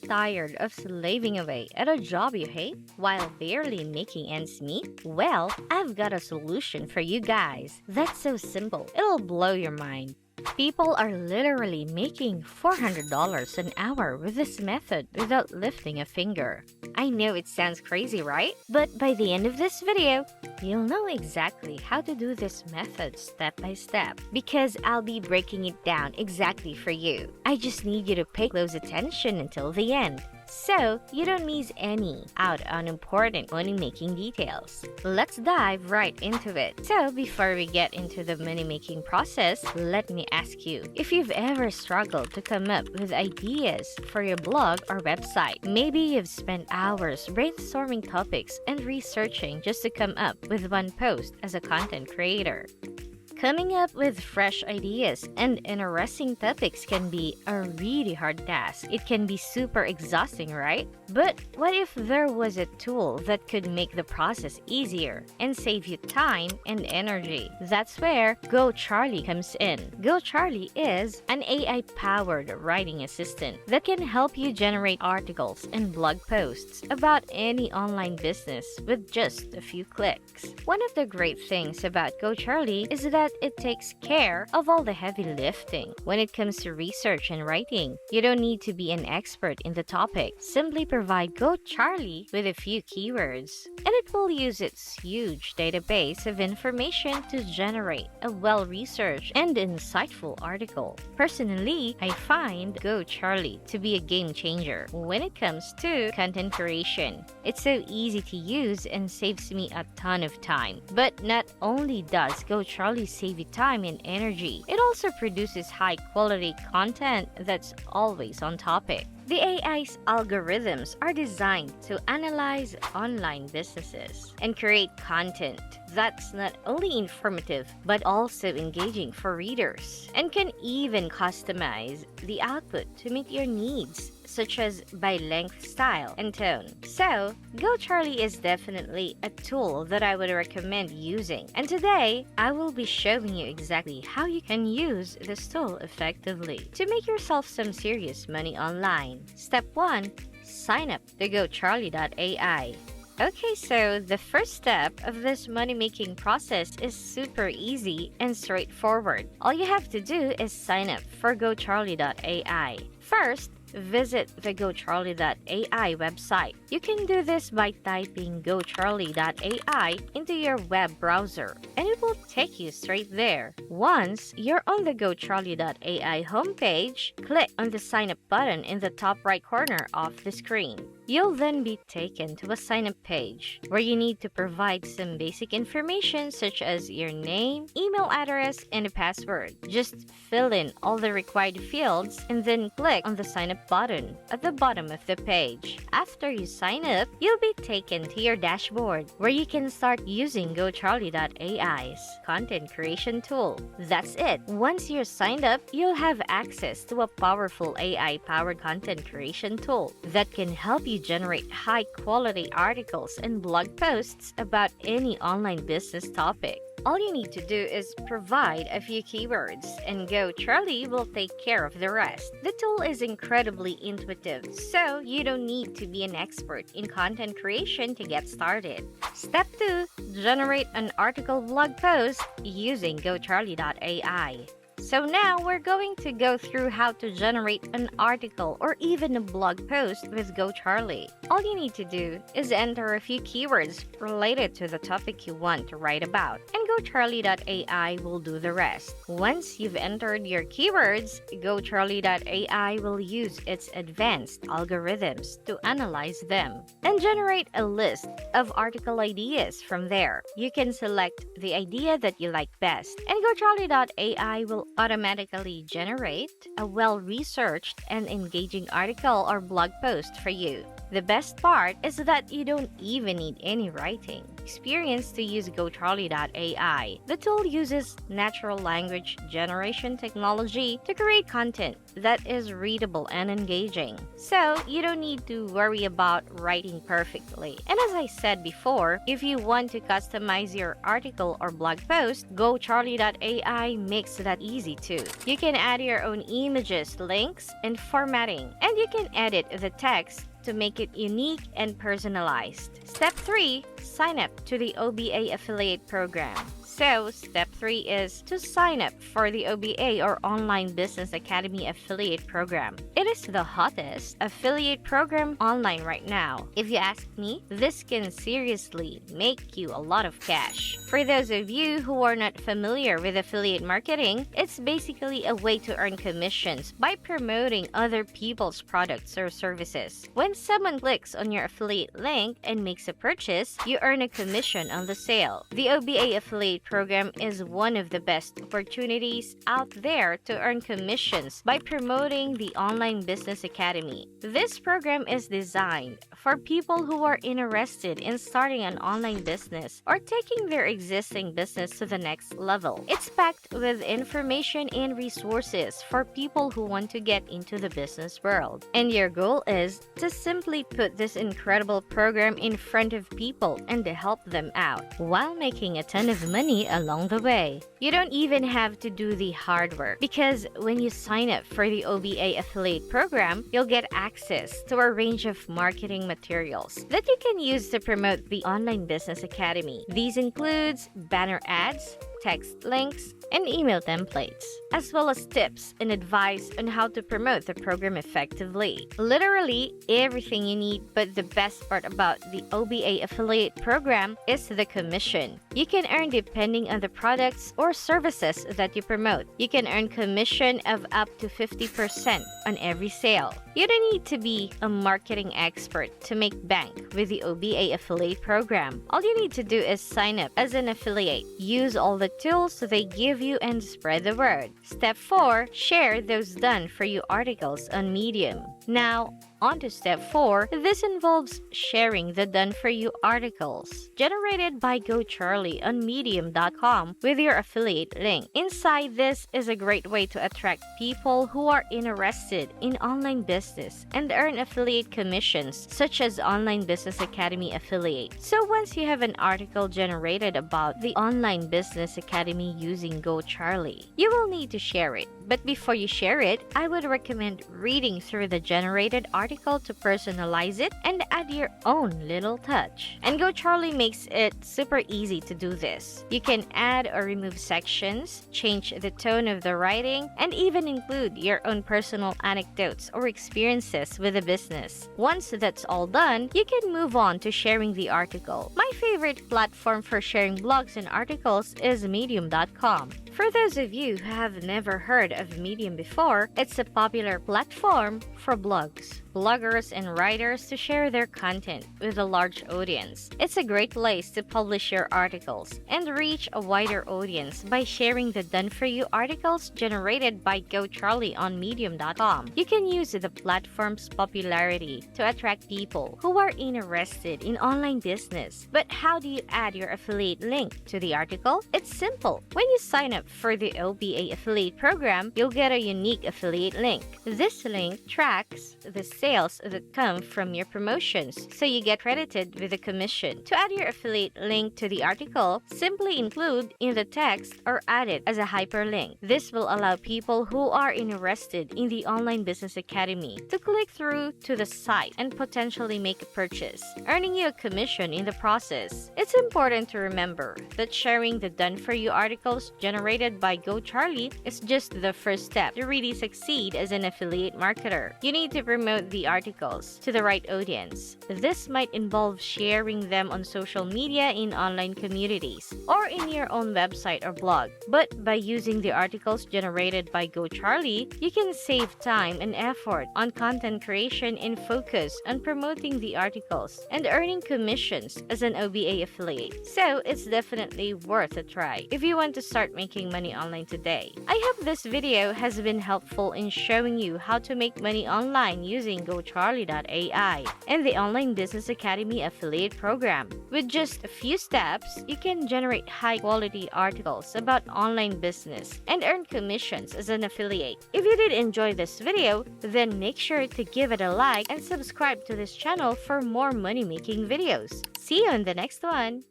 tired of slaving away at a job you hate while barely making ends meet? Well, I've got a solution for you guys. That's so simple, it'll blow your mind. People are literally making $400 an hour with this method without lifting a finger. I know it sounds crazy, right? But by the end of this video, you'll know exactly how to do this method step by step because I'll be breaking it down exactly for you. I just need you to pay close attention until the end, so you don't miss any out on important money-making details. Let's dive right into it. So before we get into the money-making process, let me ask you, if you've ever struggled to come up with ideas for your blog or website, maybe you've spent hours brainstorming topics and researching just to come up with one post as a content creator. Coming up with fresh ideas and interesting topics can be a really hard task. It can be super exhausting, right? But what if there was a tool that could make the process easier and save you time and energy? That's where GoCharlie comes in. GoCharlie is an AI-powered writing assistant that can help you generate articles and blog posts about any online business with just a few clicks. One of the great things about GoCharlie is that it takes care of all the heavy lifting. When it comes to research and writing, you don't need to be an expert in the topic. Simply provide GoCharlie with a few keywords, and it will use its huge database of information to generate a well-researched and insightful article. Personally, I find GoCharlie to be a game changer when it comes to content creation. It's so easy to use and saves me a ton of time. But not only does GoCharlie save you time and energy, it also produces high-quality content that's always on topic. The AI's algorithms are designed to analyze online businesses and create content that's not only informative but also engaging for readers, and can even customize the output to meet your needs, such as by length, style, and tone. So, GoCharlie is definitely a tool that I would recommend using. And today, I will be showing you exactly how you can use this tool effectively to make yourself some serious money online. Step 1. Sign up to GoCharlie.ai. Okay, so the first step of this money-making process is super easy and straightforward. All you have to do is sign up for GoCharlie.ai. First, visit the GoCharlie.ai website. You can do this by typing GoCharlie.ai into your web browser, and it will take you straight there. Once you're on the GoCharlie.ai homepage, click on the sign up button in the top right corner of the screen. You'll then be taken to a sign-up page where you need to provide some basic information such as your name, email address, and a password. Just fill in all the required fields and then click on the sign-up button at the bottom of the page. After you sign up, you'll be taken to your dashboard where you can start using GoCharlie.ai's content creation tool. That's it. Once you're signed up, you'll have access to a powerful AI-powered content creation tool that can help you generate high-quality articles and blog posts about any online business topic. All you need to do is provide a few keywords, and GoCharlie will take care of the rest. The tool is incredibly intuitive, so you don't need to be an expert in content creation to get started. Step 2. Generate an article blog post using GoCharlie.ai. So now we're going to go through how to generate an article or even a blog post with GoCharlie. All you need to do is enter a few keywords related to the topic you want to write about, and GoCharlie.ai will do the rest. Once you've entered your keywords, GoCharlie.ai will use its advanced algorithms to analyze them and generate a list of article ideas from there. You can select the idea that you like best, and GoCharlie.ai will automatically generate a well-researched and engaging article or blog post for you. The best part is that you don't even need any writing experience to use GoCharlie.ai. The tool uses natural language generation technology to create content that is readable and engaging. So you don't need to worry about writing perfectly. And as I said before, if you want to customize your article or blog post, GoCharlie.ai makes that easy too. You can add your own images, links, and formatting, and you can edit the text to make it unique and personalized. Step 3. Sign up to the OBA affiliate program. So, step 3 is to sign up for the OBA or Online Business Academy affiliate program. It is the hottest affiliate program online right now. If you ask me, this can seriously make you a lot of cash. For those of you who are not familiar with affiliate marketing, it's basically a way to earn commissions by promoting other people's products or services. When someone clicks on your affiliate link and makes a purchase, you earn a commission on the sale. The OBA affiliate program is one of the best opportunities out there to earn commissions by promoting the Online Business Academy. This program is designed for people who are interested in starting an online business or taking their existing business to the next level. It's packed with information and resources for people who want to get into the business world. And your goal is to simply put this incredible program in front of people and to help them out while making a ton of money along the way. You don't even have to do the hard work because when you sign up for the OBA affiliate program, you'll get access to a range of marketing materials that you can use to promote the Online Business Academy. These includes banner ads, text links, and email templates, as well as tips and advice on how to promote the program effectively. Literally everything you need, but the best part about the OBA affiliate program is the commission. You can earn depending on the products or services that you promote. You can earn commission of up to 50% on every sale. You don't need to be a marketing expert to make bank with the OBA affiliate program. All you need to do is sign up as an affiliate, use all the tools they give you, and spread the word. Step 4. Share those done for you articles on Medium. Now, on to step 4. This involves sharing the done for you articles generated by GoCharlie on medium.com with your affiliate link. Inside this is a great way to attract people who are interested in online business and earn affiliate commissions such as Online Business Academy affiliate. So once you have an article generated about the Online Business Academy using GoCharlie, you will need to share it. But before you share it, I would recommend reading through the generated article to personalize it and add your own little touch. And GoCharlie makes it super easy to do this. You can add or remove sections, change the tone of the writing, and even include your own personal anecdotes or experiences with the business. Once that's all done, you can move on to sharing the article. My favorite platform for sharing blogs and articles is medium.com. For those of you who have never heard of Medium before, it's a popular platform for blogs, bloggers, and writers to share their content with a large audience. It's a great place to publish your articles and reach a wider audience by sharing the done-for-you articles generated by GoCharlie on Medium.com. You can use the platform's popularity to attract people who are interested in online business. But how do you add your affiliate link to the article? It's simple. When you sign up for the OBA affiliate program, you'll get a unique affiliate link. This link tracks the sales that come from your promotions, so you get credited with a commission. To add your affiliate link to the article, simply include in the text or add it as a hyperlink. This will allow people who are interested in the Online Business Academy to click through to the site and potentially make a purchase, earning you a commission in the process. It's important to remember that sharing the done-for-you articles generated by GoCharlie is just the first step to really succeed as an affiliate marketer. You need to promote the articles to the right audience. This might involve sharing them on social media, in online communities, or in your own website or blog. But by using the articles generated by GoCharlie, you can save time and effort on content creation and focus on promoting the articles and earning commissions as an OBA affiliate. So it's definitely worth a try if you want to start making money online today. I hope this video has been helpful in showing you how to make money online using using GoCharlie.ai and the Online Business Academy affiliate program. With just a few steps, you can generate high-quality articles about online business and earn commissions as an affiliate. If you did enjoy this video, then make sure to give it a like and subscribe to this channel for more money-making videos. See you in the next one!